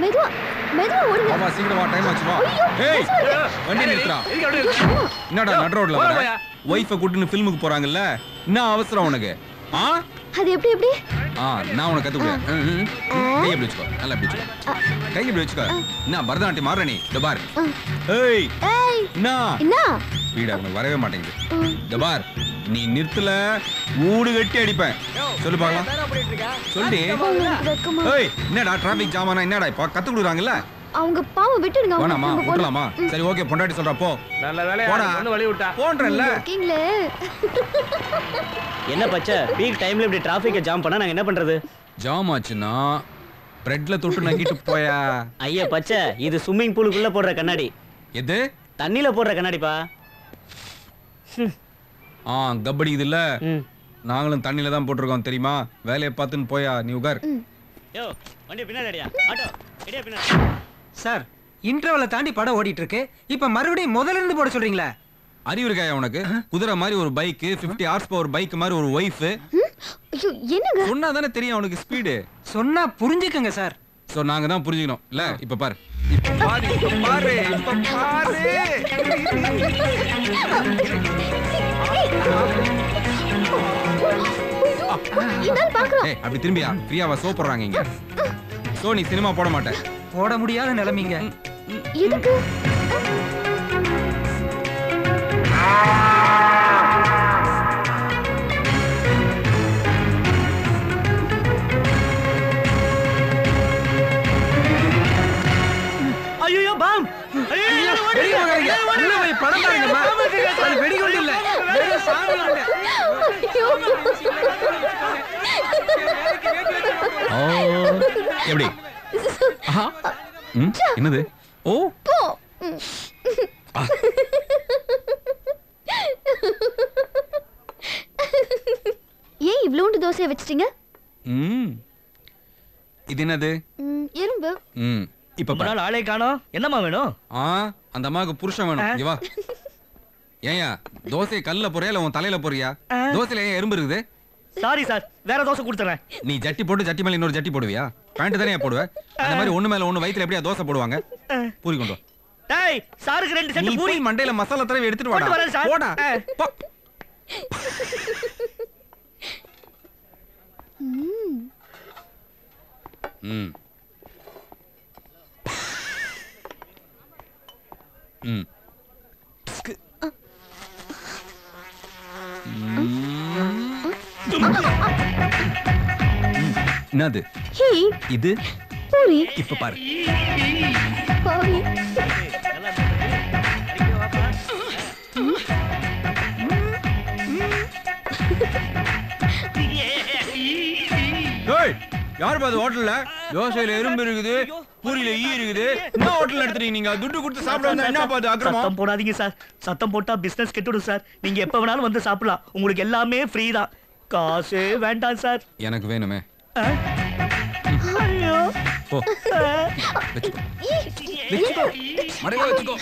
மெதுவா மெதுவா ஓடுங்க. வா சீக்கிரம் வா, டைம் ஆச்சு வா. ஏய் வண்டி நிறுத்துடா. என்னடா நட் ரோட்ல வர? வைஃபை கூட்டிட்டு ஃபில்முக்கு போறாங்கல்ல, என்ன அவசரம் உனக்கு? அது எப்படி? நான் உனக்கு கத்து கொடுறேன். கையை இப்படி வச்சுக்கோ, நல்லா இப்படி வச்சுக்கோ. கையை இப்படி வச்சுக்கோ. என்ன பரதநாட்டியம் மாறுற நீ? இந்த பார். ஏய் என்ன ஸ்பீடா உனக்கு வரவே மாட்டேங்குது. இந்த பார், நீ நிறுத்தல ஊடு கட்டி அடிப்பேன். சொல்லு பாக்கலாம். சொல்லி ஏய் என்னடா டிராபிக் ஜாமானா என்னடா இப்ப கத்து கொடுக்குறாங்கல்ல? அவங்க பாவம் விட்டுடுங்க. வேணாமா விட்டுலாமா? சரி ஓகே, பொண்டாட்டி சொல்றா போ. நல்ல வேலையா வந்து வழி விட்டா போன்றல்ல. ஓகேங்களே. என்ன பச்சை பீக் டைம்ல இப்படி டிராஃபிக்கை ஜாம் பண்ணா நாங்க என்ன பண்றது? ஜாம் ஆச்சுன்னா பிரெட்ல தொட்டு நக்கிட்டு போயா. ஐயா பச்சை, இது ஸ்விம்மிங் பூலுக்குள்ள போடுற கண்ணாடி. எது? தண்ணில போடுற கண்ணாடிப்பா. கபடி இதுல நாங்களும் தண்ணில தான் போட்டிருக்கோம் தெரியுமா? வேலையை பார்த்துன்னு போயா நீ உகார். யோ வண்டி பின்னாடி அடியா. ஆட்டோ எடியா பின்னாடி. சார் இன்டர்வலை தாண்டி படம் ஓடிட்டு இருக்கு. இப்ப மறுபடியும் முதல்ல இருந்து போட சொல்றீங்களா? அறிவு இருக்காயா உனக்கு? குதிரை மாதிரி ஒரு பைக், 50 ஹார்ஸ் பவர் பைக் மாதிரி ஒரு வைஃப். ஐயோ என்னங்க? சொன்னா தானே தெரியும் அவனுக்கு ஸ்பீடு. சொன்னா புரிஞ்சுக்கங்க சார். சோ நாங்க தான் புரிஞ்சுக்கணும் இல்ல? இப்ப பாரு, இப்ப பாரு, இப்ப பாரு, இப்ப பாரு. ஏய் அப்படி திரும்பியா? பிரியாவா சோ போடுறாங்க இங்க. சோ நீ சினிமா போட மாட்டே. போட முடியாத நிலைமைங்க. எதுக்கு? ஐயோ பாம். படம் பாருங்கம்மா. அது வெடிகுண்டு இல்ல, வேற சாவுங்க. எப்படி? என்னது? ஓ ஏன் இவ்ளோண்டு தோசையை வச்சிட்டீங்க? இது என்னது? எறும்பு. இப்ப நாள் ஆளே காணோம். என்னம்மா வேணும்? அந்த அம்மாவுக்கு புருஷன் வேணும். இங்க வா. ஏயா தோசையை கல்ல போறியா இல்ல உன் தலையில போறியா? தோசையில ஏன் எறும்பு இருக்குது? சாரி சார், வேற தோசை கொடுத்துறேன். நீ ஜட்டி போட்டு ஜட்டி மேல இன்னொரு ஜட்டி போடுவியா? பேண்ட் தானே போடுவ? அந்த மாதிரி ஒண்ணு மேல ஒண்ணு வயித்துல எப்படியா தோசை போடுவாங்க? பூரி கொண்டு வா. டேய் சாருக்கு 2 செட் பூரி மண்டையில மசாலா தடவி எடுத்துட்டு வாடா. போடா. என்னது இது? பூரி. இப்ப பாரு. பூரி. யார் பாது ஹோட்டல்ல தோசையில எறும்பு இருக்குது, பூரியில ஈ இருக்குது. என்ன ஹோட்டல்ல எடுத்துறீங்க நீங்க? துட்டு கொடுத்து சாப்பிட வந்தா என்ன பாது அக்கிரமம்? சத்தம் போடாதீங்க சார். சத்தம் போட்டா பிசினஸ் கெட்டுடும் சார். நீங்க எப்ப வேணாலும் வந்து சாப்பிடலாம். உங்களுக்கு எல்லாமே ஃப்ரீ தான். காசே வேண்டாம் சார். எனக்கு வேணுமே. ஐயோ போ. வெச்சுக்கோ. வெச்சுக்கோ. மடையில வெச்சுக்கோ.